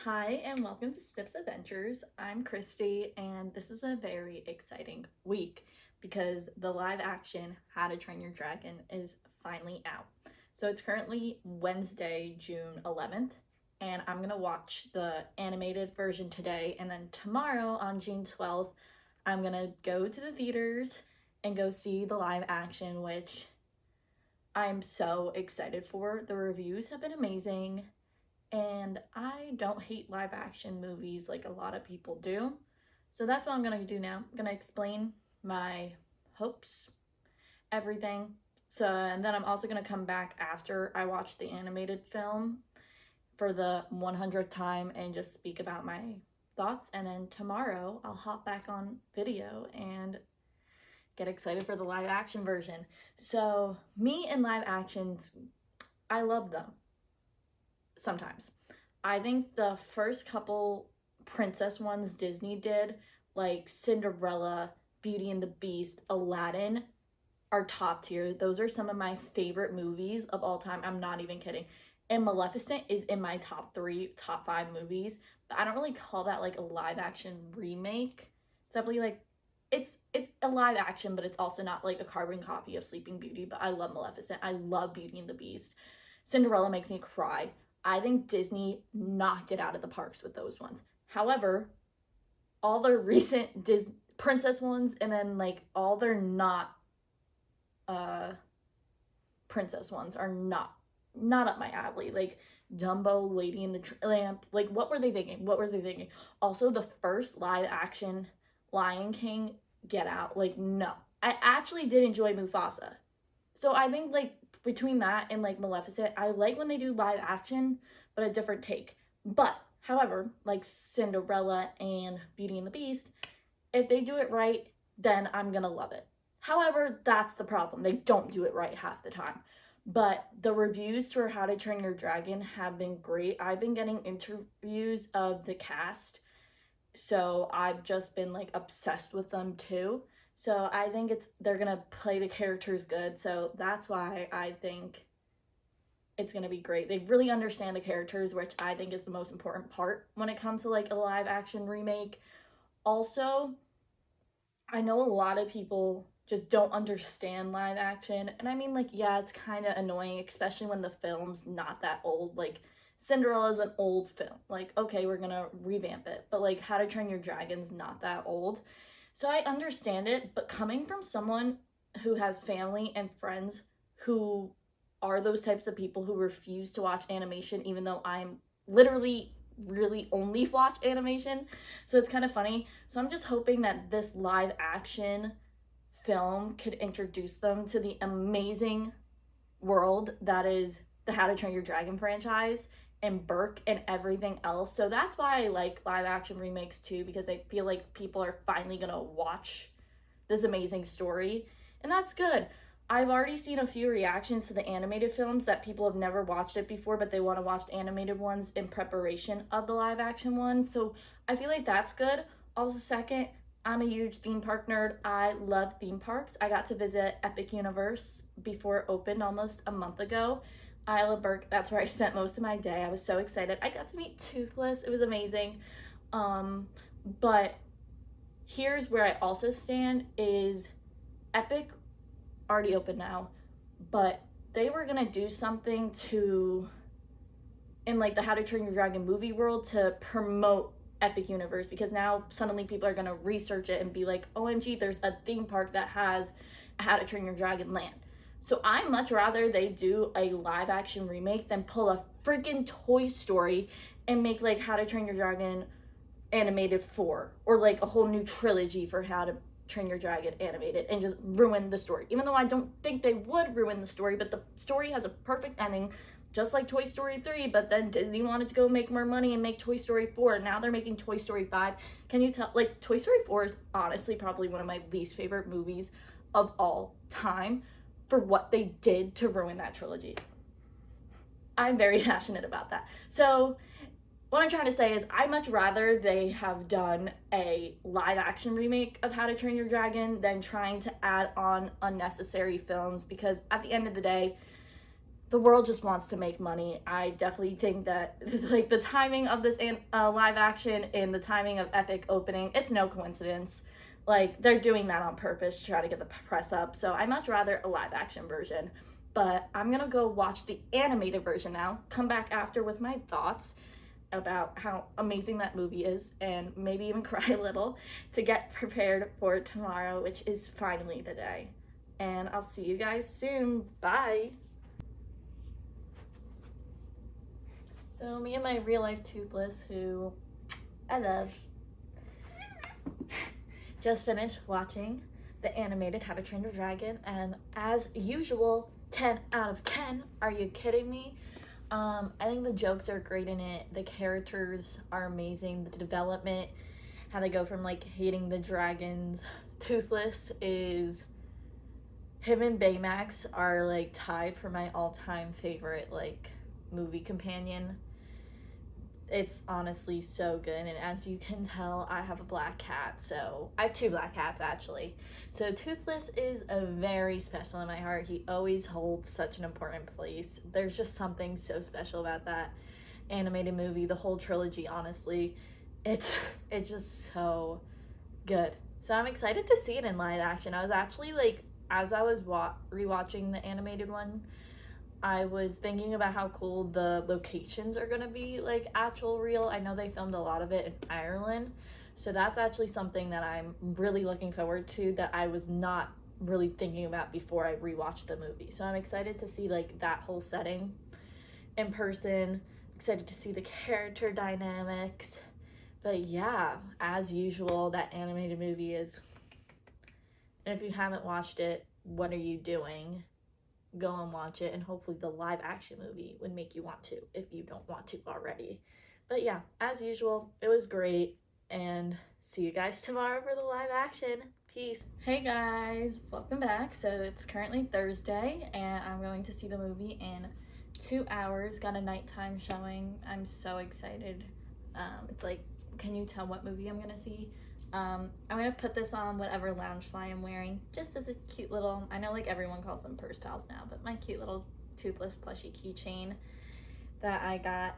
Hi, and welcome to Snips Adventures. I'm Christy, and this is a very exciting week because the live action How to Train Your Dragon is finally out. So it's currently Wednesday, June 11th, and I'm gonna watch the animated version today, and then tomorrow on June 12th, I'm gonna go to the theaters and go see the live action, which I'm so excited for. The reviews have been amazing. And I don't hate live action movies like a lot of people do. So that's what I'm gonna do now. I'm gonna explain my hopes, everything. So, and then I'm also gonna come back after I watch the animated film for the 100th time and just speak about my thoughts. And then tomorrow I'll hop back on video and get excited for the live action version. So, me and live actions, I love them sometimes. I think the first couple princess ones Disney did, like Cinderella, Beauty and the Beast, Aladdin, are top tier. Those are some of my favorite movies of all time. I'm not even kidding. And Maleficent is in my top three, top five movies. But I don't really call that like a live action remake. It's definitely like it's a live action, but it's also not like a carbon copy of Sleeping Beauty. But I love Maleficent. I love Beauty and the Beast. Cinderella makes me cry. I think Disney knocked it out of the parks with those ones. However, all their recent princess ones and then like all their not uh princess ones are not up my alley. Like Dumbo, Lady in the Lamp. Like what were they thinking? What were they thinking? Also, the first live action Lion King, Get Out. Like no, I actually did enjoy Mufasa. So I think like between that and like Maleficent, I like when they do live action, but a different take. But however, like Cinderella and Beauty and the Beast, if they do it right, then I'm gonna love it. However, that's the problem. They don't do it right half the time. But the reviews for How to Train Your Dragon have been great. I've been getting interviews of the cast, so I've just been like obsessed with them too. So I think they're gonna play the characters good. So that's why I think it's gonna be great. They really understand the characters, which I think is the most important part when it comes to like a live action remake. Also, I know a lot of people just don't understand live action. And I mean, like, yeah, it's kind of annoying, especially when the film's not that old. Like, Cinderella's an old film. Like, okay, we're gonna revamp it. But, like, How to Train Your Dragon's not that old. So I understand it. But coming from someone who has family and friends who are those types of people who refuse to watch animation, even though I'm literally really only watch animation. So it's kind of funny. So I'm just hoping that this live action film could introduce them to the amazing world that is the How to Train Your Dragon franchise and Burke and everything else. So that's why I like live action remakes too, because I feel like people are finally gonna watch this amazing story. And that's good. I've already seen a few reactions to the animated films that people have never watched it before, but they want to watch the animated ones in preparation of the live action one. So I feel like that's good. Also, second, I'm a huge theme park nerd. I love theme parks. I got to visit Epic Universe before it opened almost a month ago. Isle of Burke, that's where I spent most of my day. I was so excited. I got to meet Toothless. It was amazing. But here's where I also stand is Epic already open now, but they were gonna do something to in like the How to Train Your Dragon movie world to promote Epic Universe, because now suddenly people are gonna research it and be like, OMG, there's a theme park that has a How to Train Your Dragon land. So I much rather they do a live action remake than pull a freaking Toy Story and make like How to Train Your Dragon animated 4 or like a whole new trilogy for How to Train Your Dragon animated and just ruin the story. Even though I don't think they would ruin the story, but the story has a perfect ending, just like Toy Story 3, but then Disney wanted to go make more money and make Toy Story 4. Now they're making Toy Story 5. Can you tell? Like, Toy Story 4 is honestly probably one of my least favorite movies of all time for what they did to ruin that trilogy. I'm very passionate about that. So what I'm trying to say is I much rather they have done a live action remake of How to Train Your Dragon than trying to add on unnecessary films, because at the end of the day, the world just wants to make money. I definitely think that like the timing of this live action and the timing of Epic opening, it's no coincidence. Like they're doing that on purpose to try to get the press up. So I much rather a live action version. But I'm gonna go watch the animated version now, come back after with my thoughts about how amazing that movie is, and maybe even cry a little to get prepared for tomorrow, which is finally the day. And I'll see you guys soon. Bye. So me and my real life Toothless, who I love, just finished watching the animated How to Train Your Dragon, and as usual, 10 out of 10. Are you kidding me? I think the jokes are great in it. The characters are amazing. The development, how they go from like hating the dragons. Toothless is, him and Baymax are like tied for my all-time favorite like movie companion. It's honestly so good, and as you can tell, I have a black cat, so I have two black cats actually. So Toothless is a very special in my heart. He always holds such an important place. There's just something so special about that animated movie, the whole trilogy, honestly. It's just so good. So I'm excited to see it in live action. I was actually like, as I was rewatching the animated one, I was thinking about how cool the locations are gonna be, like actual real. I know they filmed a lot of it in Ireland, so that's actually something that I'm really looking forward to that I was not really thinking about before I rewatched the movie. So I'm excited to see like that whole setting in person, excited to see the character dynamics. But yeah, as usual, that animated movie is, and if you haven't watched it, what are you doing? Go and watch it, and hopefully the live action movie would make you want to if you don't want to already. But yeah, as usual, it was great, and see you guys tomorrow for the live action. Peace. Hey guys, welcome back. So it's currently Thursday, and I'm going to see the movie in 2 hours. Got a nighttime showing. I'm so excited. It's like, can you tell what movie I'm gonna see? I'm gonna put this on whatever Loungefly I'm wearing, just as a cute little, I know like everyone calls them purse pals now, but my cute little Toothless plushie keychain that I got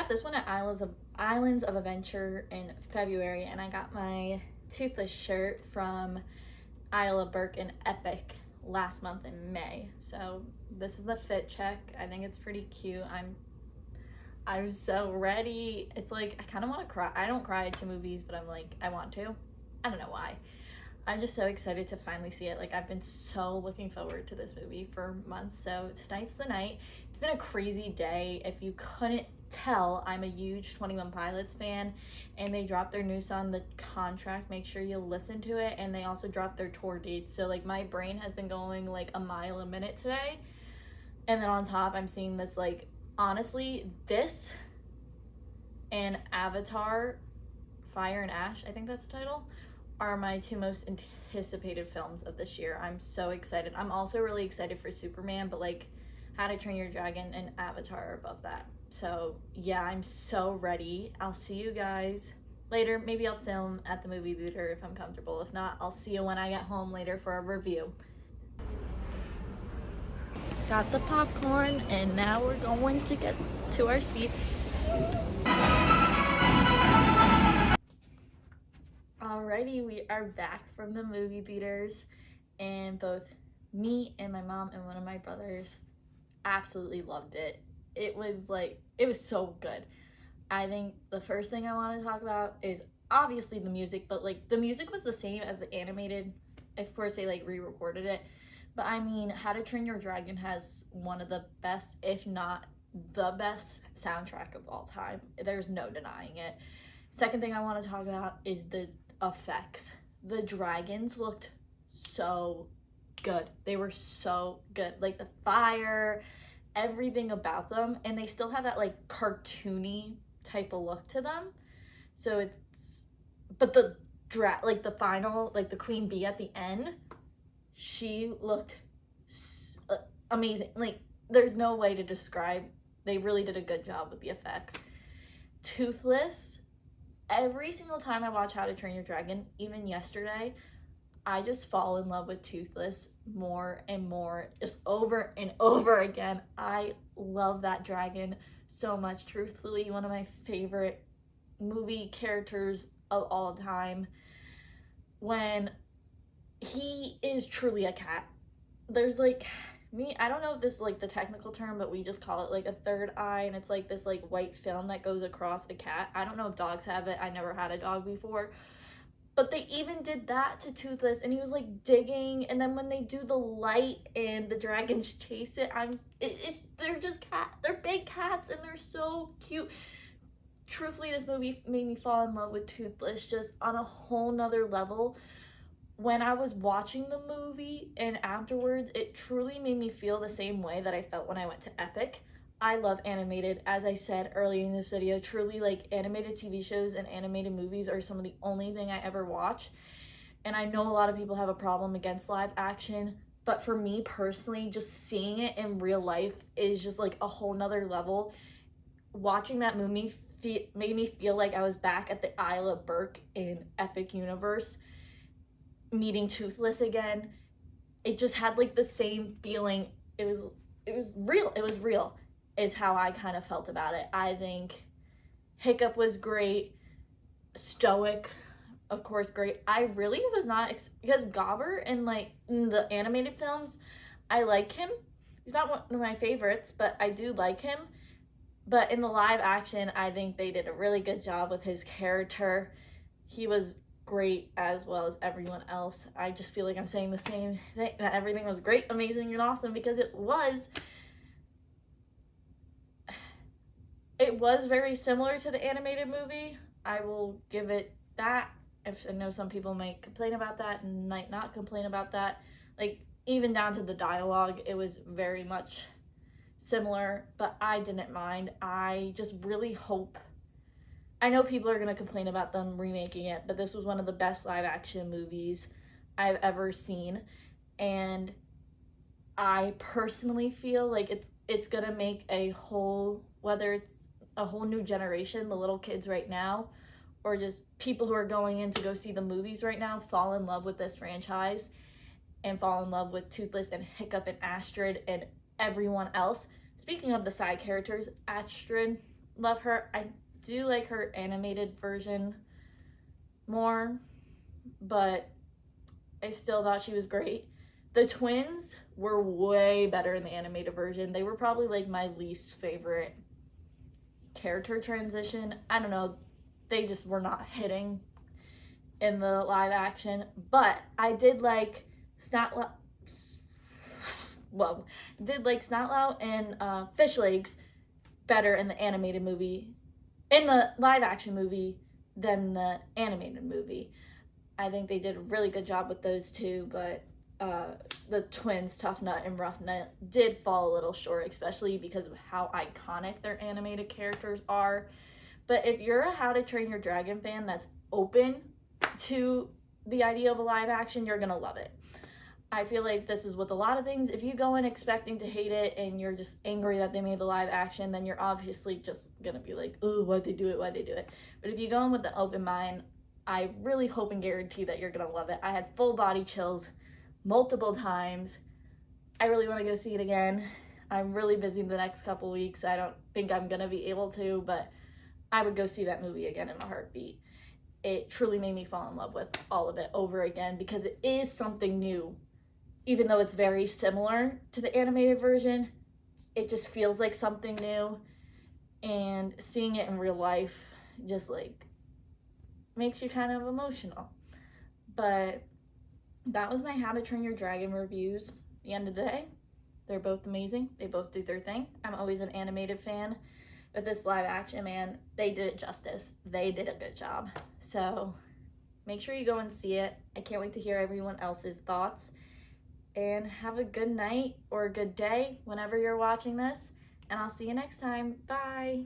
this one at Islands of Adventure in February, and I got my Toothless shirt from Isla Burke and Epic last month in May. So this is the fit check. I think it's pretty cute. I'm so ready. It's like, I kind of want to cry. I don't cry to movies, but I'm like, I want to. I don't know why. I'm just so excited to finally see it. Like, I've been so looking forward to this movie for months. So tonight's the night. It's been a crazy day. If you couldn't tell, I'm a huge 21 Pilots fan, and they dropped their new song, The Contract. Make sure you listen to it. And they also dropped their tour dates. So like, my brain has been going like a mile a minute today. And then on top, I'm seeing this like, honestly, this and Avatar, Fire and Ash, I think that's the title, are my two most anticipated films of this year. I'm so excited. I'm also really excited for Superman, but like How to Train Your Dragon and Avatar are above that. So yeah, I'm so ready. I'll see you guys later. Maybe I'll film at the movie theater if I'm comfortable. If not, I'll see you when I get home later for a review. Got the popcorn, and now we're going to get to our seats. Alrighty, we are back from the movie theaters, and both me and my mom and one of my brothers absolutely loved it. It was so good. I think the first thing I want to talk about is obviously the music, but like the music was the same as the animated. Of course, they like re-recorded it. But I mean, How to Train Your Dragon has one of the best, if not the best, soundtrack of all time. There's no denying it. Second thing I want to talk about is the effects. The dragons looked so good. They were so good. Like the fire, everything about them. And they still have that like cartoony type of look to them. So but the like the final, like the queen bee at the end, she looked amazing. Like, there's no way to describe. They really did a good job with the effects. Toothless, every single time I watch How to Train Your Dragon, even yesterday, I just fall in love with Toothless more and more, just over and over again. I love that dragon so much. Truthfully, one of my favorite movie characters of all time. When he is truly a cat. There's like I don't know if this is like the technical term, but we just call it like a third eye, and it's like this like white film that goes across a cat. I don't know if dogs have it. I never had a dog before. But they even did that to Toothless, and he was like digging, and then when they do the light and the dragons chase it, they're just they're big cats and they're so cute. Truthfully, this movie made me fall in love with Toothless just on a whole nother level. When I was watching the movie and afterwards, it truly made me feel the same way that I felt when I went to Epic. I love animated, as I said earlier in this video. Truly, like, animated TV shows and animated movies are some of the only thing I ever watch. And I know a lot of people have a problem against live action, but for me personally, just seeing it in real life is just like a whole nother level. Watching that movie made me feel like I was back at the Isle of Berk in Epic Universe, meeting Toothless again. It just had like the same feeling. It was real is how I kind of felt about it. I think Hiccup was great. Stoic, of course, great. I really was not because Gobber in like in the animated films, I like him. He's not one of my favorites, but I do like him. But in the live action, I think they did a really good job with his character. He was great as well as everyone else. I just feel like I'm saying the same thing, that everything was great, amazing, and awesome, because it was. It was very similar to the animated movie. I will give it that. If I know some people might complain about that and might not complain about that. Like, even down to the dialogue, it was very much similar, but I didn't mind. I just really hope. I know people are going to complain about them remaking it, but this was one of the best live action movies I've ever seen. And I personally feel like it's going to make a whole, whether it's a whole new generation, the little kids right now, or just people who are going in to go see the movies right now, fall in love with this franchise and fall in love with Toothless and Hiccup and Astrid and everyone else. Speaking of the side characters, Astrid, love her. I do like her animated version more, but I still thought she was great. The twins were way better in the animated version. They were probably like my least favorite character transition. I don't know, they just were not hitting in the live action, but I did like Snotlout and Fish Legs better in the animated movie, in the live action movie, than the animated movie. I think they did a really good job with those two, but the twins, Tough Nut and Rough Nut, did fall a little short, especially because of how iconic their animated characters are. But if you're a How to Train Your Dragon fan that's open to the idea of a live action, you're gonna love it. I feel like this is with a lot of things. If you go in expecting to hate it and you're just angry that they made the live action, then you're obviously just gonna be like, oh, why'd they do it? But if you go in with an open mind, I really hope and guarantee that you're gonna love it. I had full body chills multiple times. I really want to go see it again. I'm really busy the next couple weeks. I don't think I'm gonna be able to, but I would go see that movie again in a heartbeat. It truly made me fall in love with all of it over again, because it is something new. Even though it's very similar to the animated version, it just feels like something new. And seeing it in real life just like makes you kind of emotional. But that was my How to Train Your Dragon reviews. At the end of the day, they're both amazing. They both do their thing. I'm always an animated fan, but this live action, man, they did it justice. They did a good job. So make sure you go and see it. I can't wait to hear everyone else's thoughts. And have a good night or a good day whenever you're watching this. And I'll see you next time. Bye.